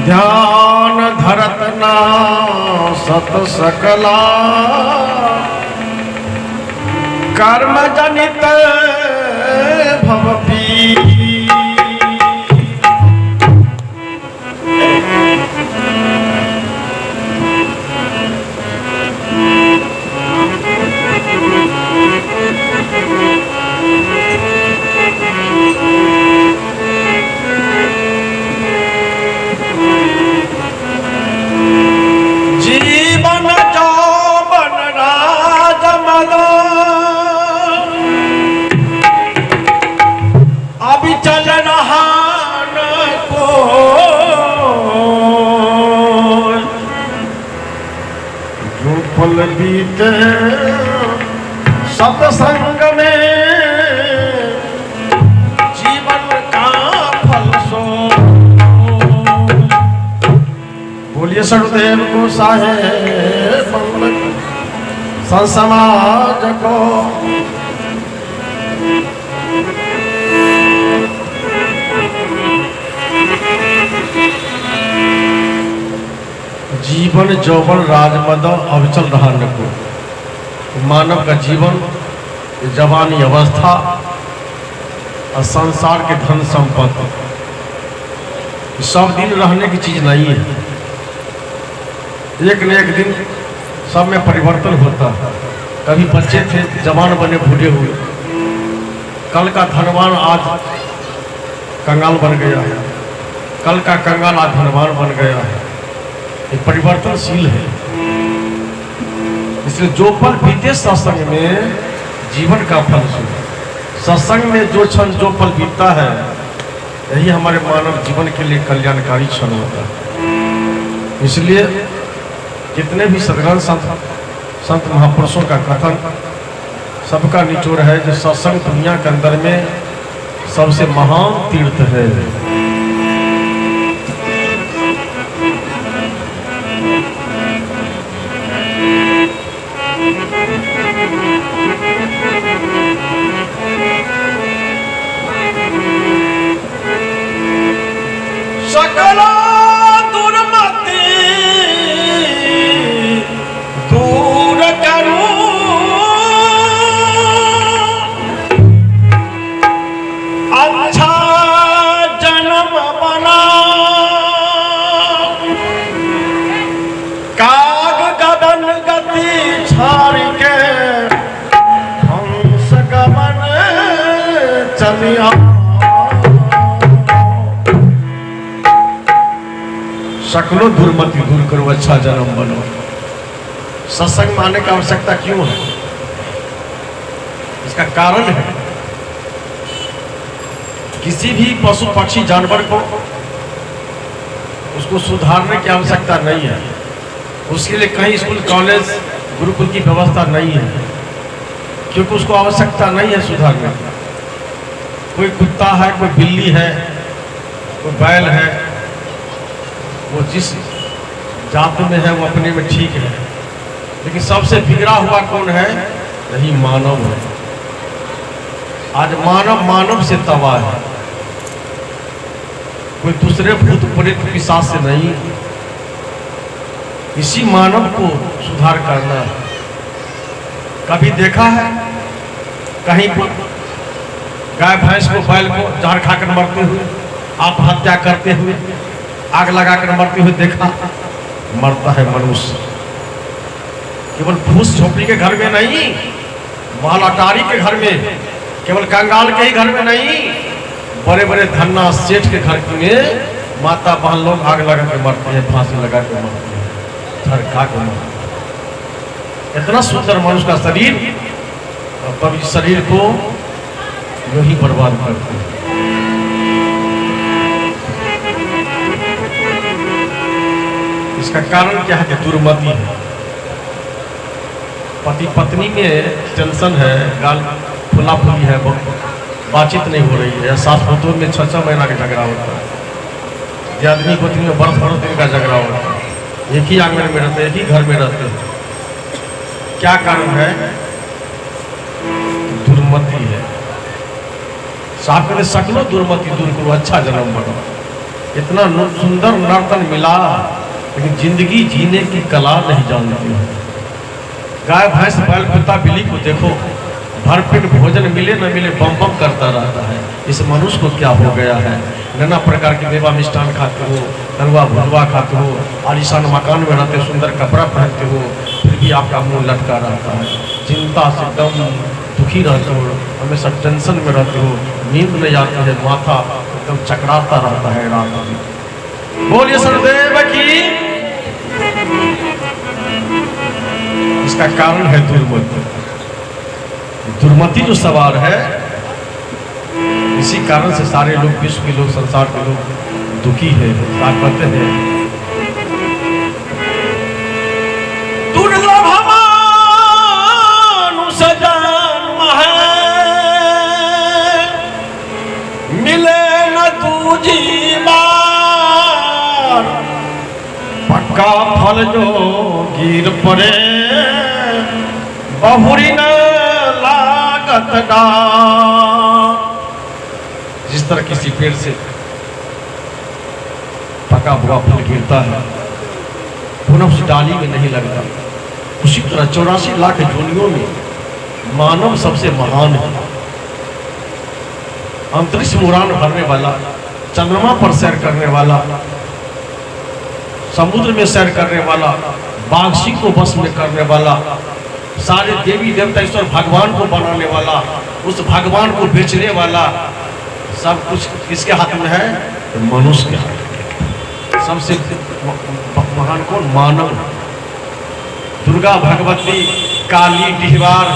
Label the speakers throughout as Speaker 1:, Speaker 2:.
Speaker 1: ध्यान धरत ना सत सकला कर्म जनित भवपी। जीवन जौवन राज मदा अभी चल रहा न को जो पल बीते सत्संग में जीवन का फल सो। बोलिए सरुदेव को साहेब संसमाज को। जीवन जौवन राजमद अविचल रहा न को। मानव का जीवन जवानी अवस्था और संसार के धन संपत्ति सब दिन रहने की चीज नहीं है। एक न एक दिन सब में परिवर्तन होता है। कभी बच्चे थे जवान बने बूढ़े हुए, कल का धनवान आज कंगाल बन गया है, कल का कंगाल आज धनवान बन गया है। ये परिवर्तनशील है। इसलिए जो पल बीते सत्संग में जीवन का फल सुन। सत्संग में जो क्षण जो पल बीतता है यही हमारे मानव जीवन के लिए कल्याणकारी क्षण होता है। इसलिए जितने भी सदगुण संत महापुरुषों का कथन सबका निचोड़ है जो सत्संग दुनिया के अंदर में सबसे महान तीर्थ है। सकला दुर्मति दूर करूं अच्छा जन्म बना काग गगन गति छाड़ के हंस गमन चलिया। सकलो दुर्मति दूर करो अच्छा जन्म बनो। सत्संग मानने की आवश्यकता क्यों है? इसका कारण है किसी भी पशु पक्षी जानवर को उसको सुधारने की आवश्यकता नहीं है। उसके लिए कहीं स्कूल कॉलेज गुरुकुल की व्यवस्था नहीं है, क्योंकि उसको आवश्यकता नहीं है सुधारने की। कोई कुत्ता है, कोई बिल्ली है, कोई बैल है, वो जिस जाति में है वो अपने में ठीक है, लेकिन सबसे बिगड़ा हुआ कौन है? यही मानव है। आज मानव से तबाह है, कोई दूसरे भूत प्रेत पिशाच से नहीं। इसी मानव को सुधार करना है। कभी देखा है कहीं पर गाय भैंस को बैल को जहर खाकर मरते हुए, आत्महत्या करते हुए, आग लगाकर मरते हुए देखा? मरता है मनुष्य। केवल फूस झोपड़ी के घर में नहीं, महल अटारी के घर में, केवल कंगाल के ही घर में नहीं, बड़े बड़े धन्ना सेठ के घर में माता बहन लोग आग लगा के मरते हैं, फांसी लगा के मरते हैं, झरखा के मरते हैं। इतना सुंदर मनुष्य का शरीर और पवित्र शरीर को जो ही बर्बाद करते हैं। इसका कारण क्या है कि दुर्मति है। पति पत्नी में टेंशन है, गाल फुला फुली है, बातचीत नहीं हो रही है। सास बहू में 6-6 महीना का झगड़ा होता है। आदमी पत्नी में बरस दिन का झगड़ा होता है। एक ही आंगन में रहते, एक ही घर में रहते हैं। क्या कारण है? दुर्मति है। साहब कहते सकलो दुर्मति दूर करो, अच्छा जन्म बनो। इतना सुंदर नर्तन मिला, लेकिन जिंदगी जीने की कला नहीं जानती है। गाय भैंस बैल कुत्ता बिल्ली को देखो, भरपेट भोजन मिले न मिले बम बम करता रहता है। इस मनुष्य को क्या हो गया है? नाना प्रकार के मेवा मिष्ठान खाते हो, तरुआ भुलवा खाते हो, आलीशान मकान में रहते हो, सुंदर कपड़ा पहनते हो, फिर भी आपका मुंह लटका रहता है। चिंता से एकदम दुखी रहते हो, हमेशा टेंशन में रहते हो, नींद नहीं आती है, माथा एकदम चकराता रहता है रात में। बोलिए सदगुरुदेव की। इसका कारण है दुर्मति। दुर्मति जो सवार है, इसी कारण से सारे लोग, विश्व के लोग, संसार के लोग दुखी है। कहते हैं दुर्लभ मानुष जन्म है, मिले न दूजी बार, पक्का फल जो गिर पड़े बहुरी न लागत डार। जिस तरह किसी पेड़ से पका हुआ फल गिरता है, पुनः उस डाली में नहीं लगता, उसी तरह 84 लाख योनियों में मानव सबसे महान है। अंतरिक्ष में उड़ान भरने वाला, चंद्रमा पर सैर करने वाला, समुद्र में सैर करने वाला, बागसी को बस में करने वाला, सारे देवी देवता ईश्वर भगवान को बनाने वाला, उस भगवान को बेचने वाला, सब कुछ किसके हाथ में है? तो मनुष्य के हाथ में। सबसे महान कौन? मानव। दुर्गा, भगवती, काली, डिहवार,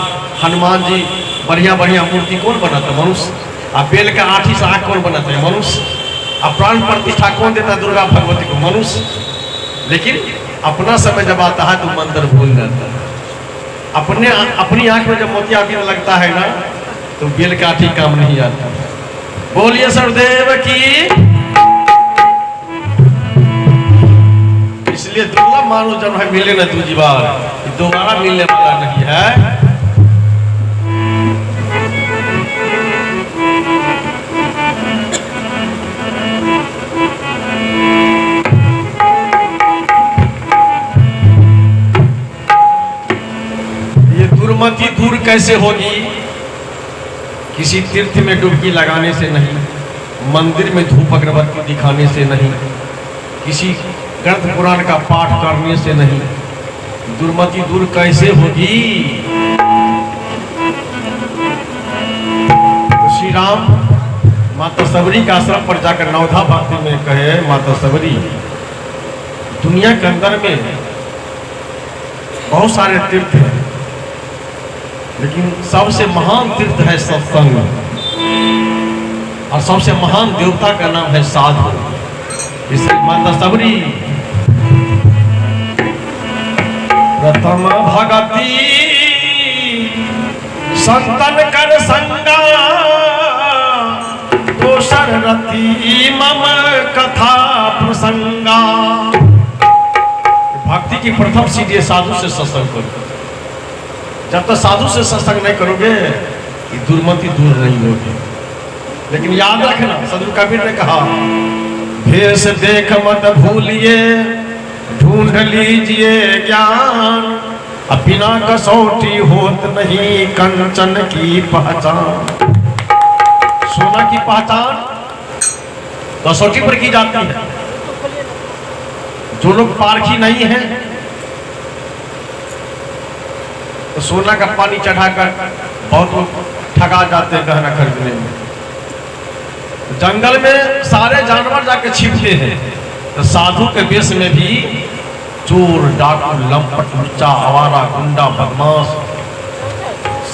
Speaker 1: हनुमान जी, बढ़िया बढ़िया मूर्ति कौन बनाता है? मनुष्य। अब बेल का आठी से आँख कौन बनाते हैं? मनुष्य। अब प्राण प्रतिष्ठा कौन देता है दुर्गा भगवती को? मनुष्य। लेकिन अपना समय जब आता है तो मंत्र भूल जाता है। अपनी आंख में जब मोतिया गिरने लगता है ना, तो बेल का आठी काम नहीं आता। बोलिए सदगुरुदेव की। इसलिए दुर्लभ मानुष जन्म है, मिले न दूजी बार, दोबारा मिलने वाला नहीं है। ये दुर्मति दूर कैसे होगी? किसी तीर्थ में डुबकी लगाने से नहीं, मंदिर में धूप अगरबत्ती दिखाने से नहीं, किसी ग्रंथ पुराण का पाठ करने से नहीं। दुर्मति दूर कैसे होगी? तो श्री राम माता सबरी के आश्रम पर जाकर नवधा भक्ति में कहे, माता सबरी, दुनिया के अंदर में बहुत सारे तीर्थ हैं, लेकिन सबसे महान तीर्थ है सत्संग, और सबसे महान देवता का नाम है साधु। इसलिए माता सबरी प्रथम भगति संतन कर संगा, दोसर रति मम कथा प्रसंगा। भक्ति की प्रथम सीढ़ी साधु से सत्संग करो। जब तक साधु से सत्संग नहीं करोगे, ये दुर्मति दूर नहीं होगी। लेकिन याद रखना, सदगुरु कबीर ने कहा, भेष देख मत भूलिए, ढूंढ लीजिए ज्ञान, अब बिना कसौटी होत नहीं कंचन की पहचान। सोना की पहचान कसौटी पर की जाती है। जो लोग पारखी नहीं है, तो सोना का पानी चढ़ाकर बहुत लोग ठगा जाते हैं गहना खरीदने में। जंगल में सारे जानवर जाके छिपते हैं, तो साधु के वेश में भी चोर, डाकू, लंपट, लुच्चा, आवारा, गुंडा, बदमाश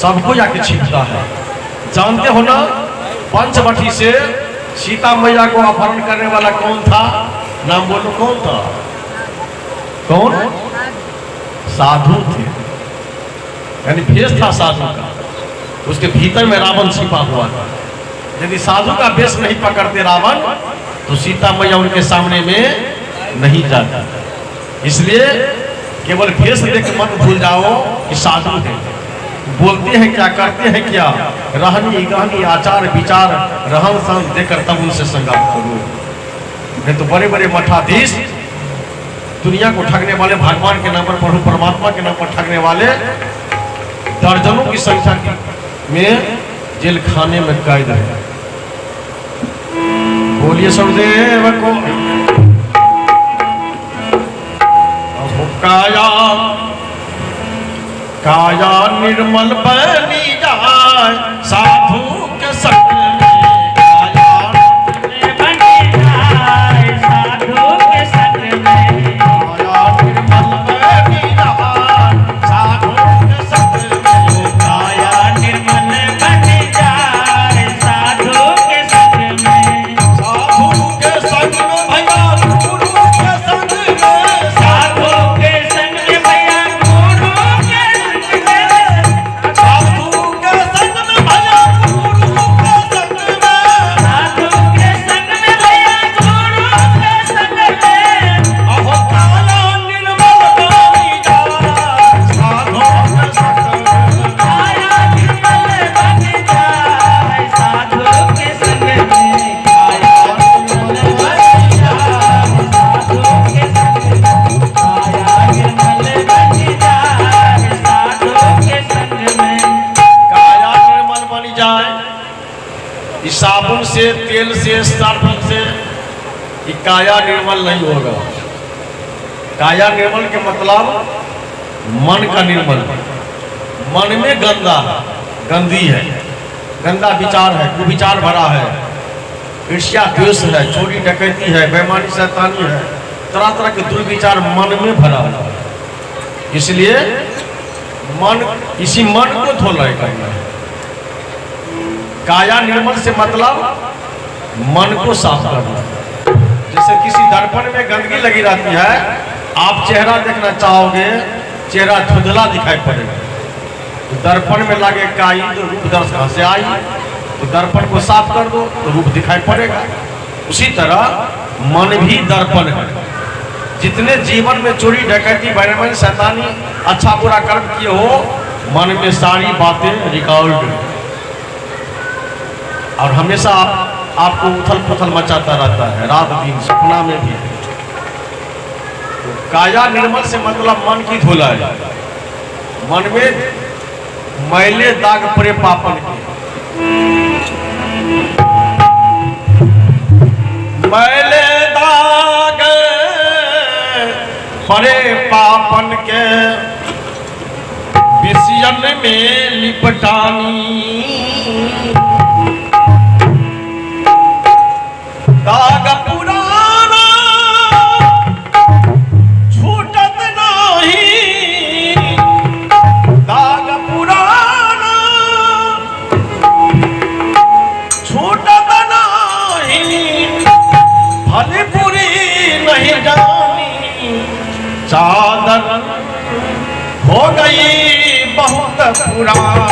Speaker 1: सबको जाके छिपता है। जानते हो ना, पंचवटी से सीता मैया को अपहरण करने वाला कौन था? नाम बोलो, कौन था? कौन? साधु थे। यानी भेष था साधु का, उसके भीतर में रावण छिपा हुआ था। यदि साधु का वेश नहीं पकड़ते रावण, तो सीता मैया उनके सामने में नहीं जाती। इसलिए केवल भेष देख मत भूल जाओ कि साधु है। बोलते हैं क्या, करते हैं क्या, रहनी गहनी आचार विचार रहन सहन देकर तब उनसे संगत करो। नहीं तो बड़े बड़े मठाधीश, दुनिया को ठगने वाले, भगवान के नाम पर, प्रभु परमात्मा के नाम पर ठगने वाले दर्जनों की संख्या में जेल खाने में कैद है। बोलिए सौदेव को काया काया निर्मल बनी जाए साधु के संग में, काया
Speaker 2: बनी जाए साधु के संग में,
Speaker 1: काया निर्मल बनी जाए साधु के संग में,
Speaker 2: काया निर्मल बनी जाए साधु के संग में,
Speaker 1: साधु के संग में भैया गुरु के संग में,
Speaker 2: साधु के संग में भैया गुरु के संग में,
Speaker 1: साधु के संग में भैया गुरु के संग में,
Speaker 2: साधु के संग में भैया गुरु के संग में,
Speaker 1: अहो काया निर्मल बनी जाए साधु के संग में,
Speaker 2: काया निर्मल बनी जाए साधु के संग में, काया निर्मल बनी जाए साधु के संग में, काया निर्मल बनी जाए साधु के संग में।
Speaker 1: काया निर्मल बनी जाए। इस साबुन से, तेल से, सर्फ से ये काया निर्मल नहीं होगा। काया निर्मल के मतलब मन का निर्मल। मन में गंदी है, गंदा विचार है, कुविचार भरा है, ईर्ष्या द्वेष है, चोरी डकैती है, बेईमानी शैतानी है, तरह तरह के दुर्विचार मन में भरा है। इसलिए इसी मन को धोलाई करना है। काया निर्मल से मतलब मन को साफ करना। जैसे किसी दर्पण में गंदगी लगी रहती है, आप चेहरा देखना चाहोगे, चेहरा धुंधला दिखाई पड़ेगा, तो दर्पण में लगे काई तो रूप दर्श कहाँ से आई, तो दर्पण को साफ कर दो तो रूप दिखाई पड़ेगा। उसी तरह मन भी दर्पण है। जितने जीवन में चोरी डकैती बेईमानी शैतानी अच्छा बुरा कर्म किए हो, मन में सारी बातें रिकॉर्ड और हमेशा आपको उथल पुथल मचाता रहता है, रात दिन सपना में भी। तो काया निर्मल से मतलब मन की धुलाई। मन में मैले दाग पड़े पापन के, मैले दाग पड़े पापन के विषयन में लिपटानी, दाग पुराना छूटत नहीं, दाग पुराना छूटत नहीं, भली बुरी नहीं जानी, चादर हो गई बहुत पुरानी।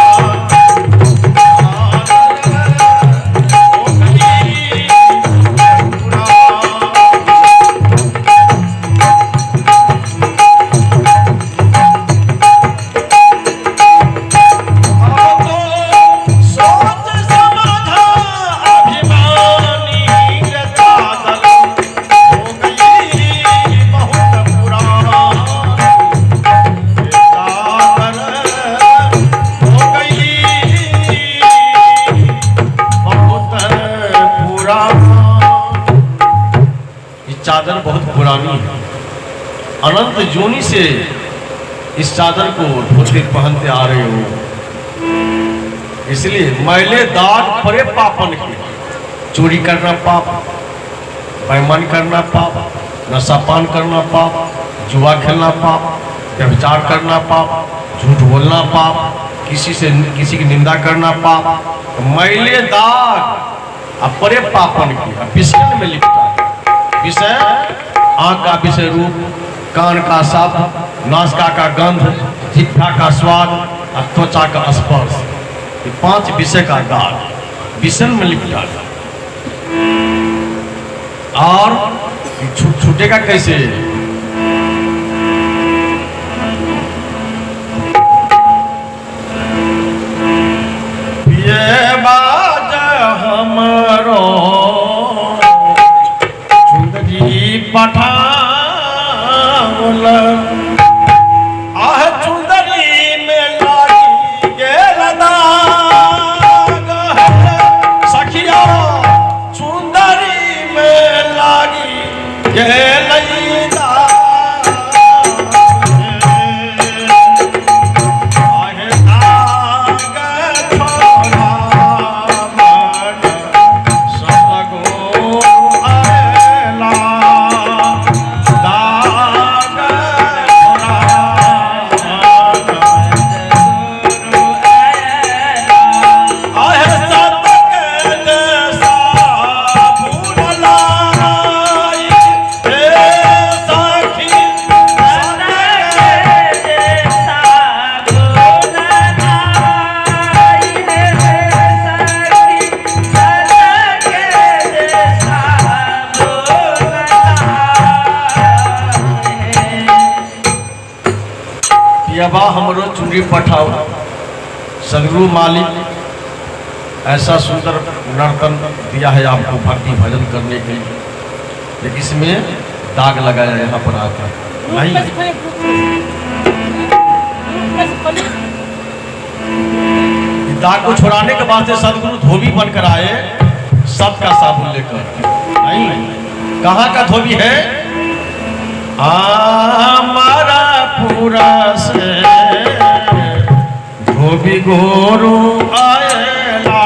Speaker 1: चादर बहुत पुरानी है, अनंत जोनी से इस चादर को धोते पहनते आ रहे हो। इसलिए मैले दाग पड़े पापन के, चोरी करना पाप, बेईमानी करना पाप, नशापान करना पाप, जुआ खेलना पाप, व्यभिचार करना पाप, झूठ बोलना पाप, किसी की निंदा करना पाप। तो मैले दाग अब पड़े पापन की, विषय में लिखता है। विषय आँख का विषय रूप, कान का शब्द, नासिका का गंध, जिह्वा का स्वाद और त्वचा का स्पर्श, ये 5 विषय का दाग विषय में लिपटा। और छूटेगा कैसे? ये बाज हमरो बाबा हमरो चूड़ी पठाओ। सदगुरु मालिक ऐसा सुंदर नर्तन दिया है आपको भक्ति भजन करने के लिए, लेकिन इसमें दाग लगाया यहाँ पर आकर नहीं। दाग को छुड़ाने के बाद सदगुरु धोबी बनकर आए, सबका साबुन लेकर। नहीं, कहाँ का धोबी है? हमारा पूरा से धोबी गोरू आएला।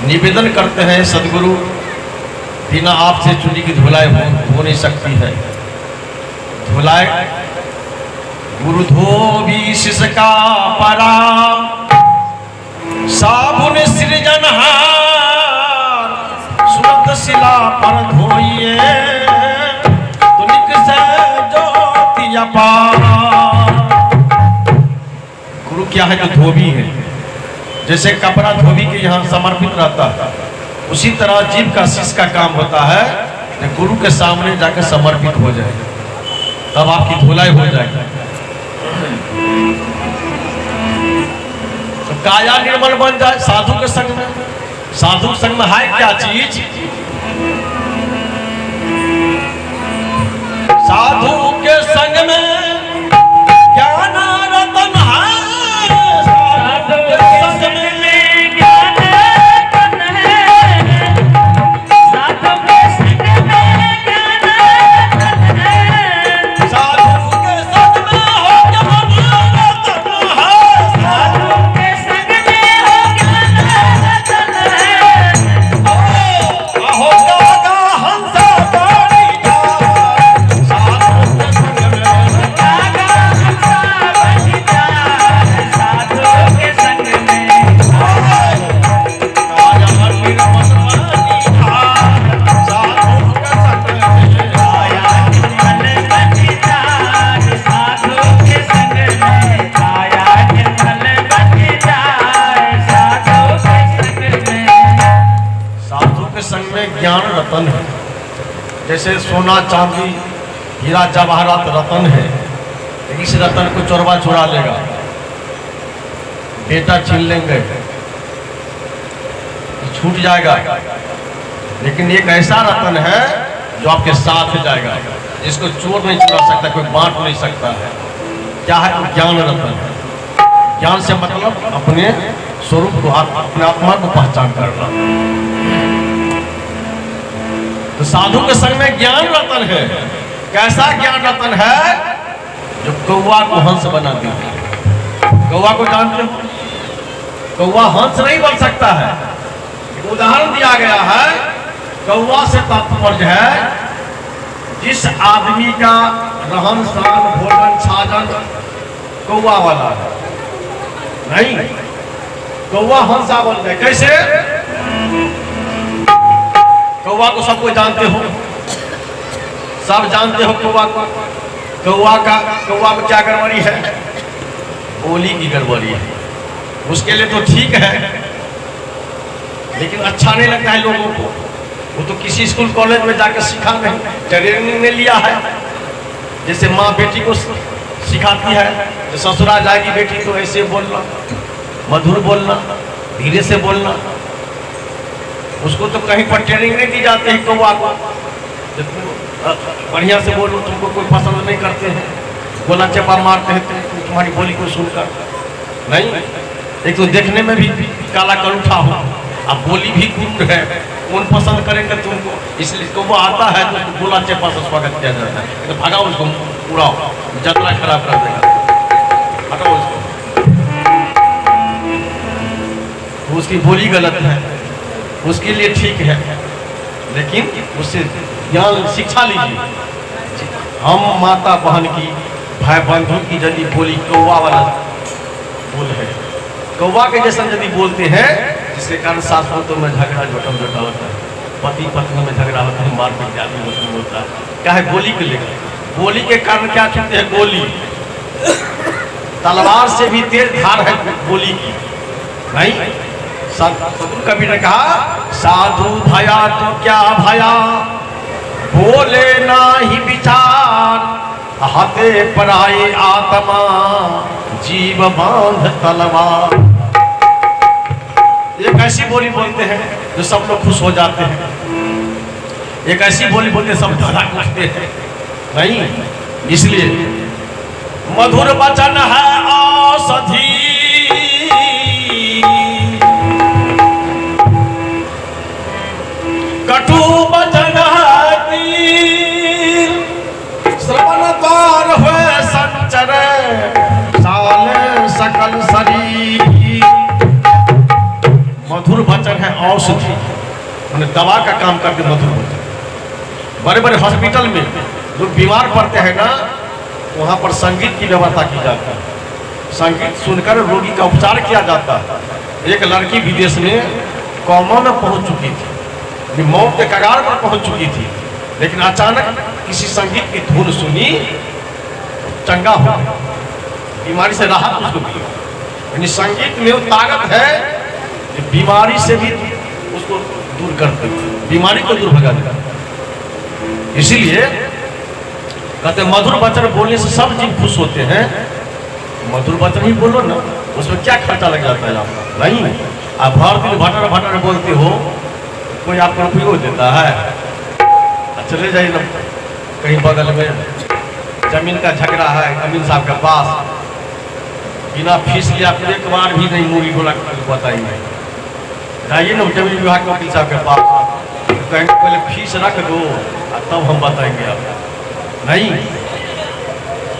Speaker 1: निवेदन करते हैं सदगुरु, बिना आपसे चूड़ी की धुलाई हो नहीं सकती है। धुलाई गुरु धोबी शिष्का परा, साबुन सृजनहार सुरत शिला पर धोइए, तुनिक से ज्योति अपार। गुरु क्या है? जो धोबी है। जैसे कपड़ा धोबी के यहाँ समर्पित रहता है, उसी तरह जीव का शिष्य का काम होता है कि गुरु के सामने जाकर समर्पित हो जाए, तब आपकी धुलाई हो जाएगी। तो काया निर्मल बन जाए साधु के संग में। साधु के संग में है क्या चीज? साधु के संग में ज्ञान रतन है। ज्ञान रतन है। जैसे सोना चांदी हीरा जवाहरात रतन है, इस रतन को चोरवा चुरा लेगा, बेटा छीन लेंगे, छूट जाएगा। लेकिन एक ऐसा रतन है जो आपके साथ जाएगा, जिसको चोर नहीं चुरा सकता, कोई बांट नहीं सकता है। क्या है? ज्ञान रतन है। ज्ञान से मतलब अपने स्वरूप को, अपने आत्मा को पहचान करना। तो साधु के संग में ज्ञान रतन है। कैसा ज्ञान रतन है? जो कौवा को हंस बना देता। कौवा को जानते हो? कौवा हंस नहीं बन सकता है। उदाहरण दिया गया है, कौवा से तात्पर्य है जिस आदमी का रहन सहन भोजन छाजन कौवा वाला है। नहीं, कौवा हंसा बन जाए। कैसे? कौवा को सबको जानते हो, सब जानते हो कौवा को। कौवा में क्या गड़बड़ी है? बोली की गड़बड़ी है। उसके लिए तो ठीक है, लेकिन अच्छा नहीं लगता है लोगों को। वो तो किसी स्कूल कॉलेज में जाकर सीखा नहीं, ट्रेनिंग ने लिया है। जैसे माँ बेटी को सिखाती है, तो ससुरा जाएगी बेटी तो ऐसे बोलना, मधुर बोलना, धीरे से बोलना। उसको तो कहीं पर ट्रेनिंग नहीं दी जाती है कौवा को, बढ़िया से बोलो, तुमको कोई पसंद नहीं करते हैं, गोला चपा मारते हैं तुम्हारी बोली को सुनकर। नहीं, एक तो देखने में भी काला कलूठा हो, अब बोली भी गुंड है, कौन पसंद करेंगे तुमको? इसलिए कौवा आता है तो गोला चपा से स्वागत किया जाता है, तो भगाओ उसको, उड़ाओ, जतरा खराब कर देगा, हटाओ उसको। तो उसकी बोली गलत है, उसके लिए ठीक है, लेकिन उससे ज्ञान शिक्षा लीजिए। हम माता बहन की, भाई बंधु की यदि बोली कौवा वाला बोल है, कौवा के जैसा यदि बोलते हैं, जिसके कारण सासों में झगड़ा जोटम जोटा होता है, पति पत्नी में झगड़ा होता है, मार पीट आदमी होता है, क्या है? बोली को लेकर। बोली के कारण क्या चुनते हैं? गोली। तलवार से भी तेज धार है बोली की। नहीं, सतगुरु कबीर ने कहा, साधु भया तो क्या भया, बोले ना ही विचार, हाथे पराई आत्मा, जीव बांध तलवार। एक ऐसी बोली बोलते हैं जो सब लोग खुश हो जाते हैं, एक ऐसी बोली बोलते सब धड़क उठते हैं। नहीं, इसलिए मधुर वचन है औषधि, कटु वचन है तीर, श्रवण द्वार हुए संचर, साल सकल शरीर। मधुर वचन है औषधि, मैंने दवा का काम करके मधुर वचन। बड़े बड़े हॉस्पिटल में लोग बीमार पड़ते हैं ना, वहाँ पर संगीत की व्यवस्था की जाती है, संगीत सुनकर रोगी का उपचार किया जाता है। एक लड़की विदेश में कोमा में पहुँच चुकी थी, मौत के कगार पर पहुँच चुकी थी, लेकिन अचानक किसी संगीत की धुन सुनी, चंगा हो गया, बीमारी से राहत उसको मिली। यानी संगीत में वो ताकत है जो बीमारी से भी उसको दूर करते, बीमारी को दूर भगा देता। इसीलिए कहते मधुर वचन बोलने से सब जीव खुश होते हैं। मधुर वचन ही बोलो ना, उसमें क्या खर्चा लग जाता है आपका? नहीं, आप हर दिन भटर भटर बोलते हो, कोई आपको रुपये देता है? चले जाइए ना कहीं बगल में जमीन का झगड़ा है अमीन साहब के पास, बिना फीस लिया आपको एक बार भी नहीं मूरी बोला बताएंगे। जाइए ना जमीन विभाग के वकील साहब के पास, कहेंगे पहले फीस रख दो तब हम बताएंगे आपको। नहीं,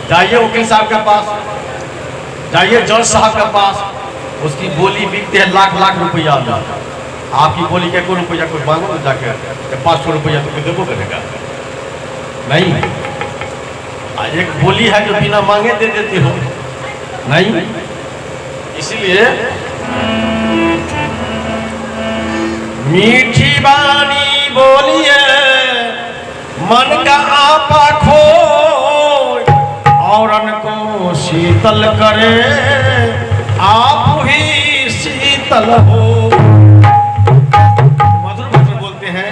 Speaker 1: जाइए वकील साहब के पास, जाइए जज साहब के पास, उसकी बोली बिकती है लाख लाख रुपया में, आपकी बोली के कोई रुपया कोई मांगो तो जाके 500 रुपया तो देवो करेगा? नहीं, एक बोली है जो बिना मांगे दे देती हो। नहीं, इसीलिए मीठी बानी बोलिए, मन का आपा खो, औरन को शीतल करे, आप ही शीतल हो। मधुर वचन बोलते हैं,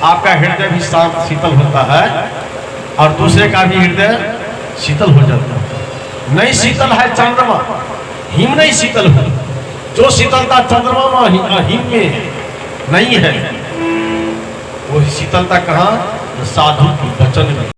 Speaker 1: आपका हृदय भी शांत शीतल होता है और दूसरे का भी हृदय शीतल हो जाता है। नहीं शीतल है चंद्रमा, हिम नहीं शीतल है। जो शीतलता चंद्रमा में हिम में नहीं है, वो शीतलता कहाँ? साधु की वचन में।